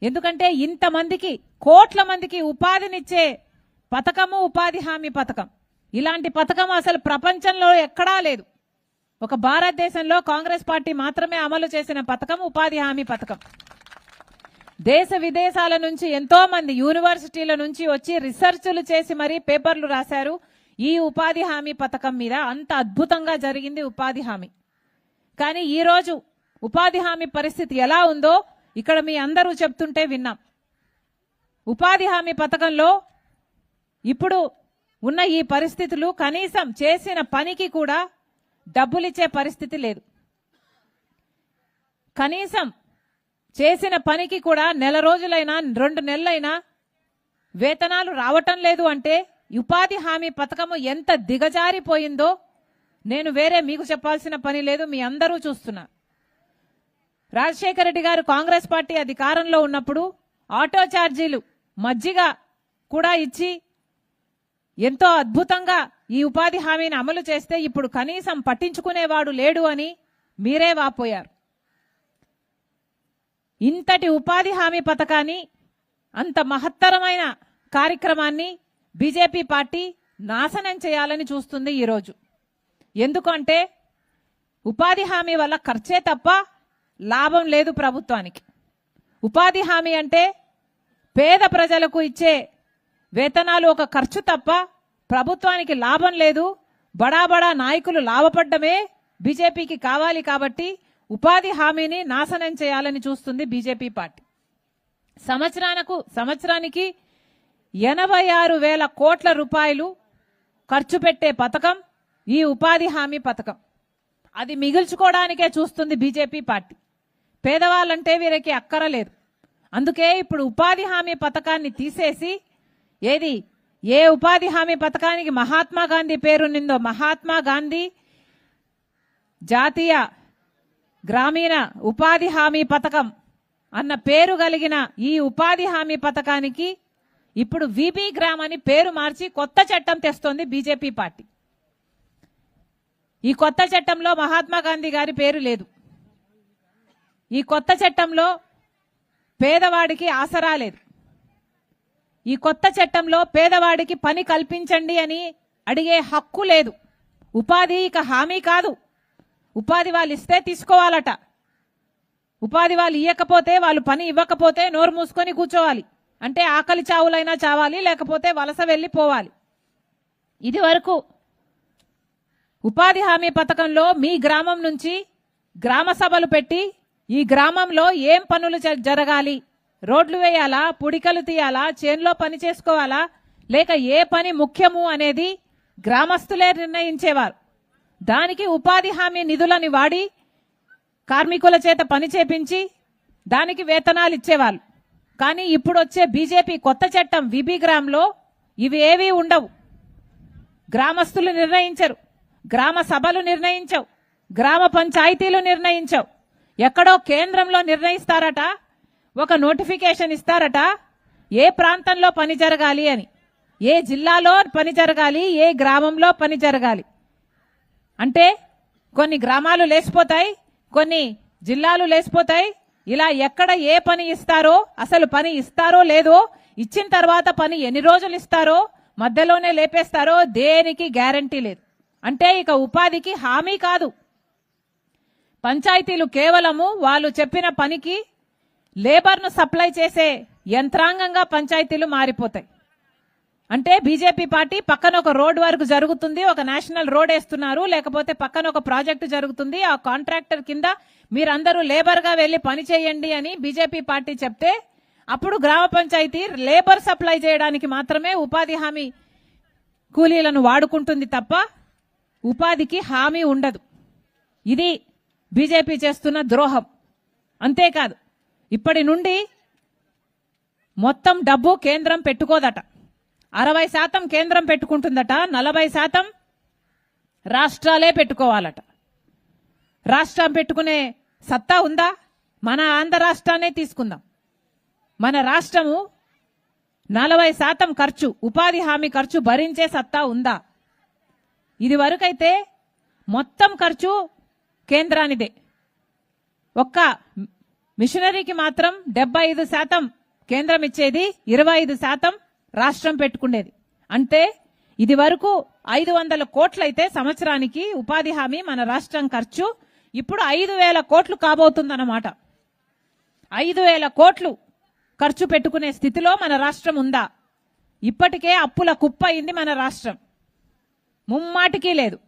ఎందుకంటే ఇంతమందికి కోట్ల మందికి ఉపాధినిచ్చే పథకము ఉపాధి హామీ పథకం. ఇలాంటి పథకం అసలు ప్రపంచంలో ఎక్కడా లేదు. ఒక భారతదేశంలో కాంగ్రెస్ పార్టీ మాత్రమే అమలు చేసిన పథకం ఉపాధి హామీ పథకం. దేశ విదేశాల నుంచి ఎంతో మంది యూనివర్సిటీల నుంచి వచ్చి రీసెర్చ్లు చేసి మరీ పేపర్లు రాశారు ఈ ఉపాధి హామీ పథకం మీద. అంత అద్భుతంగా జరిగింది ఉపాధి హామీ. కానీ ఈరోజు ఉపాధి హామీ పరిస్థితి ఎలా ఉందో ఇక్కడ మీ అందరూ చెప్తుంటే విన్నాం. ఉపాధి హామీ పథకంలో ఇప్పుడు ఉన్న ఈ పరిస్థితులు కనీసం చేసిన పనికి కూడా డబ్బులిచ్చే పరిస్థితి లేదు. కనీసం చేసిన పనికి కూడా నెల రోజులైనా 2 నెలలైనా వేతనాలు రావటం లేదు అంటే ఉపాధి హామీ పథకము ఎంత దిగజారిపోయిందో నేను వేరే మీకు చెప్పాల్సిన పని లేదు, మీ అందరూ చూస్తున్నారు. రాజశేఖర రెడ్డి గారు కాంగ్రెస్ పార్టీ అధికారంలో ఉన్నప్పుడు ఆటో ఛార్జీలు మజ్జిగ కూడా ఇచ్చి ఎంతో అద్భుతంగా ఈ ఉపాధి హామీని అమలు చేస్తే ఇప్పుడు కనీసం పట్టించుకునేవాడు లేడు అని మీరే వాపోయారు. ఇంతటి ఉపాధి హామీ పథకాన్ని, అంత మహత్తరమైన కార్యక్రమాన్ని బీజేపీ పార్టీ నాశనం చేయాలని చూస్తుంది ఈరోజు. ఎందుకంటే ఉపాధి హామీ వల్ల ఖర్చే తప్ప లాభం లేదు ప్రభుత్వానికి. ఉపాధి హామీ అంటే పేద ప్రజలకు ఇచ్చే వేతనాలు ఒక ఖర్చు తప్ప ప్రభుత్వానికి లాభం లేదు. బడా బడా నాయకులు లాభపడ్డమే బీజేపీకి కావాలి. కాబట్టి ఉపాధి హామీని నాశనం చేయాలని చూస్తుంది బీజేపీ పార్టీ. సంవత్సరానికి 86,000 కోట్ల రూపాయలు ఖర్చు పెట్టే పథకం ఈ ఉపాధి హామీ పథకం. అది మిగుల్చుకోవడానికే చూస్తుంది బీజేపీ పార్టీ. పేదవాళ్ళంటే వీరికి అక్కరలేదు. అందుకే ఇప్పుడు ఉపాధి హామీ పథకాన్ని తీసేసి ఏ ఉపాధి హామీ పథకానికి మహాత్మా గాంధీ పేరునిందో మహాత్మా గాంధీ జాతీయ గ్రామీణ ఉపాధి హామీ పథకం అన్న పేరు కలిగిన ఈ ఉపాధి హామీ పథకానికి ఇప్పుడు విబి గ్రామ్ అని పేరు మార్చి కొత్త చట్టం తెస్తోంది బీజేపీ పార్టీ. ఈ కొత్త చట్టంలో మహాత్మా గాంధీ గారి పేరు లేదు. ఈ కొత్త చట్టంలో పేదవాడికి ఆసరా లేదు. ఈ కొత్త చట్టంలో పేదవాడికి పని కల్పించండి అని అడిగే హక్కు లేదు. ఉపాధి ఇక హామీ కాదు. ఉపాధి వాళ్ళు ఇస్తే తీసుకోవాలట. ఉపాధి వాళ్ళు ఇవ్వకపోతే, వాళ్ళు పని ఇవ్వకపోతే నోరు మూసుకొని కూర్చోవాలి. అంటే ఆకలి చావులైనా చావాలి, లేకపోతే వలస వెళ్ళిపోవాలి. ఇది వరకు ఉపాధి హామీ పథకంలో మీ గ్రామం నుంచి గ్రామ సభలు పెట్టి ఈ గ్రామంలో ఏం పనులు జరగాలి, రోడ్లు వేయాలా, పుడికలు తీయాలా, చేన్లో పని చేసుకోవాలా, లేక ఏ పని ముఖ్యము అనేది గ్రామస్తులే నిర్ణయించేవారు. దానికి ఉపాధి హామీ నిధులని వాడి కార్మికుల చేత పని చేపించి దానికి వేతనాలు ఇచ్చేవాళ్ళు. కానీ ఇప్పుడు వచ్చే బీజేపీ కొత్త చట్టం విబి గ్రామ్లో ఇవి ఏవీ ఉండవు. గ్రామస్తులు నిర్ణయించరు, గ్రామ సభలు నిర్ణయించవు, గ్రామ పంచాయతీలు నిర్ణయించవు. ఎక్కడో కేంద్రంలో నిర్ణయిస్తారట, ఒక నోటిఫికేషన్ ఇస్తారట ఏ ప్రాంతంలో పని జరగాలి అని, ఏ జిల్లాలో పని జరగాలి, ఏ గ్రామంలో పని జరగాలి. అంటే కొన్ని గ్రామాలు లేచిపోతాయి, కొన్ని జిల్లాలు లేచిపోతాయి. ఇలా ఎక్కడ ఏ పని ఇస్తారో, అసలు పని ఇస్తారో లేదో, ఇచ్చిన తర్వాత పని ఎన్ని రోజులు ఇస్తారో, మధ్యలోనే లేపేస్తారో దేనికి గ్యారంటీ లేదు. అంటే ఇక ఉపాధికి హామీ కాదు. పంచాయతీలు కేవలము వాళ్ళు చెప్పిన పనికి లేబర్ను సప్లై చేసే యంత్రాంగంగా పంచాయతీలు మారిపోతాయి. అంటే బీజేపీ పార్టీ పక్కన ఒక రోడ్ వర్క్ జరుగుతుంది, ఒక నేషనల్ రోడ్ వేస్తున్నారు, లేకపోతే పక్కన ఒక ప్రాజెక్టు జరుగుతుంది, ఆ కాంట్రాక్టర్ కింద మీరందరూ లేబర్గా వెళ్లి పని చేయండి అని బీజేపీ పార్టీ చెప్తే అప్పుడు గ్రామ పంచాయతీ లేబర్ సప్లై చేయడానికి మాత్రమే ఉపాధి హామీ కూలీలను వాడుకుంటుంది తప్ప ఉపాధికి హామీ ఉండదు. ఇది బీజేపీ చేస్తున్న ద్రోహం. అంతేకాదు, ఇప్పటి నుండి మొత్తం డబ్బు కేంద్రం పెట్టుకోదట. 60% కేంద్రం పెట్టుకుంటుందట, 40% రాష్ట్రాలే పెట్టుకోవాలట. రాష్ట్రం పెట్టుకునే సత్తా ఉందా? మన ఆంధ్ర రాష్ట్రాన్నే తీసుకుందాం. మన రాష్ట్రము 40% ఖర్చు, ఉపాధి హామీ ఖర్చు భరించే సత్తా ఉందా? ఇది వరకైతే మొత్తం ఖర్చు కేంద్రానిదే. ఒక్క మిషనరీకి మాత్రం 75% కేంద్రం ఇచ్చేది, 25% రాష్ట్రం పెట్టుకునేది. అంటే ఇది వరకు 500 కోట్లయితే సంవత్సరానికి ఉపాధి హామీ మన రాష్ట్రం ఖర్చు ఇప్పుడు 5,000 కోట్లు కాబోతుందన్నమాట. 5,000 కోట్లు ఖర్చు పెట్టుకునే స్థితిలో మన రాష్ట్రం ఉందా? ఇప్పటికే అప్పుల కుప్ప అయింది మన రాష్ట్రం, ముమ్మాటికి లేదు.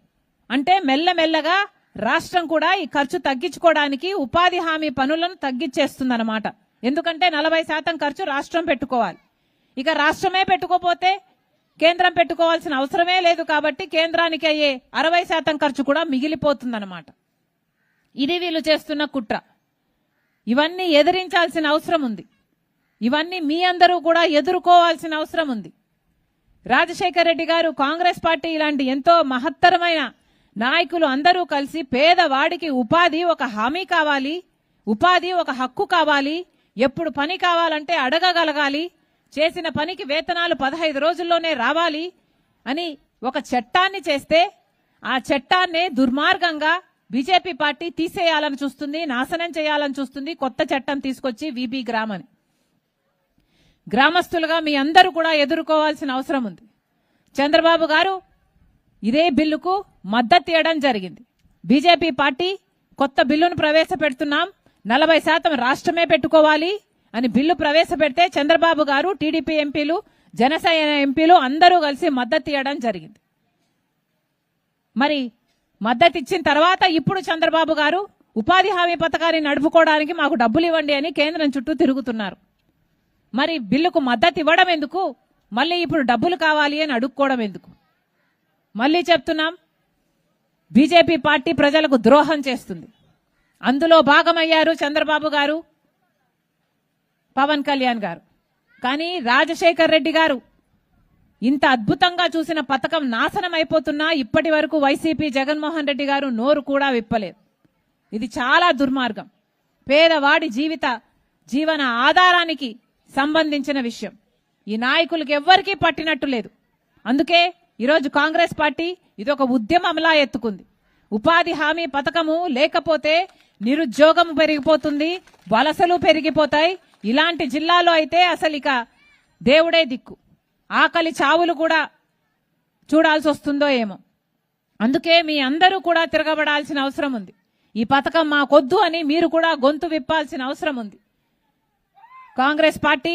అంటే మెల్లమెల్లగా రాష్ట్రం కూడా ఈ ఖర్చు తగ్గించుకోవడానికి ఉపాధి హామీ పనులను తగ్గించేస్తుందన్నమాట. ఎందుకంటే 40% ఖర్చు రాష్ట్రం పెట్టుకోవాలి. ఇక రాష్ట్రమే పెట్టుకోపోతే కేంద్రం పెట్టుకోవాల్సిన అవసరమే లేదు. కాబట్టి కేంద్రానికి అయ్యే 60% ఖర్చు కూడా మిగిలిపోతుందన్నమాట. ఇది వీళ్ళు చేస్తున్న కుట్ర. ఇవన్నీ ఎదిరించాల్సిన అవసరం ఉంది. ఇవన్నీ మీ అందరూ కూడా ఎదుర్కోవాల్సిన అవసరం ఉంది. రాజశేఖర రెడ్డి గారు, కాంగ్రెస్ పార్టీ ఇలాంటి ఎంతో మహత్తరమైన నాయకులు అందరూ కలిసి పేదవాడికి ఉపాధి ఒక హామీ కావాలి, ఉపాధి ఒక హక్కు కావాలి, ఎప్పుడు పని కావాలంటే అడగగలగాలి, చేసిన పనికి వేతనాలు 15 రోజుల్లోనే రావాలి అని ఒక చట్టాన్ని చేస్తే ఆ చట్టాన్నే దుర్మార్గంగా బీజేపీ పార్టీ తీసేయాలని చూస్తుంది, నాశనం చేయాలని చూస్తుంది. కొత్త చట్టం తీసుకొచ్చి వీబీ గ్రామని గ్రామస్తులుగా మీ అందరూ కూడా ఎదుర్కోవాల్సిన అవసరం ఉంది. చంద్రబాబు గారు ఇదే బిల్లుకు మద్దతు ఇవ్వడం జరిగింది. బీజేపీ పార్టీ కొత్త బిల్లును ప్రవేశపెడుతున్నాం, 40% రాష్ట్రమే పెట్టుకోవాలి అని బిల్లు ప్రవేశపెడితే చంద్రబాబు గారు, టీడీపీ ఎంపీలు, జనసేన ఎంపీలు అందరూ కలిసి మద్దతు ఇవ్వడం జరిగింది. మరి మద్దతు ఇచ్చిన తర్వాత ఇప్పుడు చంద్రబాబు గారు ఉపాధి హామీ పథకాన్ని నడుపుకోవడానికి మాకు డబ్బులు ఇవ్వండి అని కేంద్రం చుట్టూ తిరుగుతున్నారు. మరి బిల్లుకు మద్దతు ఇవ్వడం ఎందుకు? మళ్ళీ ఇప్పుడు డబ్బులు కావాలి అని అడుక్కోవడం ఎందుకు? మళ్ళీ చెప్తున్నాం, బీజేపీ పార్టీ ప్రజలకు ద్రోహం చేస్తుంది. అందులో భాగమయ్యారు చంద్రబాబు గారు, పవన్ కళ్యాణ్ గారు. కానీ రాజశేఖర్ రెడ్డి గారు ఇంత అద్భుతంగా చూసిన పథకం నాశనం అయిపోతున్నా ఇప్పటి వరకు వైసీపీ జగన్మోహన్ రెడ్డి గారు నోరు కూడా విప్పలేదు. ఇది చాలా దుర్మార్గం. పేదవాడి జీవన ఆధారానికి సంబంధించిన విషయం. ఈ నాయకులకు ఎవ్వరికీ పట్టినట్టు లేదు. అందుకే ఈరోజు కాంగ్రెస్ పార్టీ ఇది ఒక ఉద్యమంలా ఎత్తుకుంది. ఉపాధి హామీ పథకము లేకపోతే నిరుద్యోగం పెరిగిపోతుంది, వలసలు పెరిగిపోతాయి. ఇలాంటి జిల్లాలో అయితే అసలు ఇక దేవుడే దిక్కు, ఆకలి చావులు కూడా చూడాల్సి వస్తుందో ఏమో. అందుకే మీ అందరూ కూడా తిరగబడాల్సిన అవసరం ఉంది. ఈ పథకం మాకొద్దు అని మీరు కూడా గొంతు విప్పాల్సిన అవసరం ఉంది. కాంగ్రెస్ పార్టీ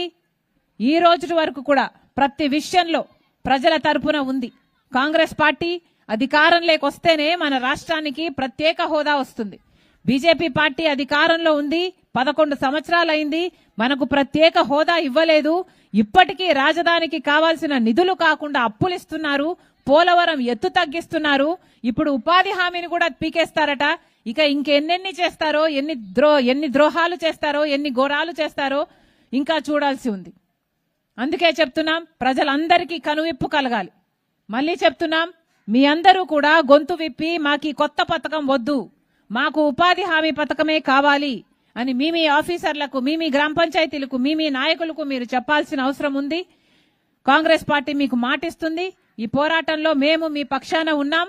ఈ రోజు వరకు కూడా ప్రతి విషయంలో ప్రజల తరపున ఉంది. కాంగ్రెస్ పార్టీ అధికారంలోకి వస్తేనే మన రాష్ట్రానికి ప్రత్యేక హోదా వస్తుంది. బీజేపీ పార్టీ అధికారంలో ఉంది, 11 సంవత్సరాలైంది, మనకు ప్రత్యేక హోదా ఇవ్వలేదు. ఇప్పటికీ రాజధానికి కావాల్సిన నిధులు కాకుండా అప్పులు ఇస్తున్నారు, పోలవరం ఎత్తు తగ్గిస్తున్నారు, ఇప్పుడు ఉపాధి హామీని కూడా పీకేస్తారట. ఇక ఇంకెన్నెన్ని చేస్తారో, ఎన్ని ద్రోహాలు చేస్తారో, ఎన్ని ఘోరాలు చేస్తారో ఇంకా చూడాల్సి ఉంది. అందుకే చెప్తున్నాం, ప్రజలందరికీ కనువిప్పు కలగాలి. మళ్ళీ చెప్తున్నాం, మీ అందరూ కూడా గొంతు విప్పి మాకు కొత్త పథకం వద్దు, మాకు ఉపాధి హామీ పథకమే కావాలి అని మీ ఆఫీసర్లకు, మీ గ్రామ పంచాయతీలకు, మీ నాయకులకు మీరు చెప్పాల్సిన అవసరం ఉంది. కాంగ్రెస్ పార్టీ మీకు మాటిస్తుంది. ఈ పోరాటంలో మేము మీ పక్షాన ఉన్నాం,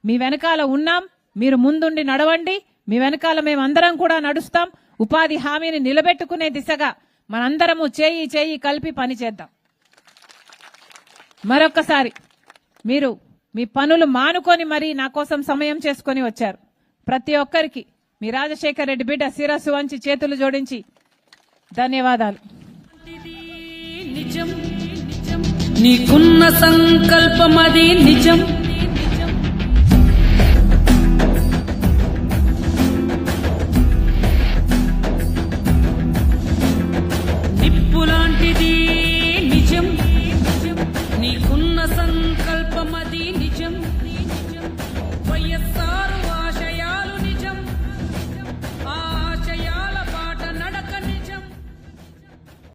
మీ వెనకాల ఉన్నాం. మీరు ముందుండి నడవండి, మీ వెనకాల మేమందరం కూడా నడుస్తాం. ఉపాధి హామీని నిలబెట్టుకునే దిశగా మనందరము చేయి కలిపి పనిచేద్దాం. మరొక్కసారి మీరు మీ పనులు మానుకొని మరీ నా కోసం సమయం చేసుకొని వచ్చారు. ప్రతి ఒక్కరికి మీ రాజశేఖర్ రెడ్డి బిడ్డ శిరస్సు వంచి చేతులు జోడించి ధన్యవాదాలు. నీకున్న సంకల్పం అది నిజం.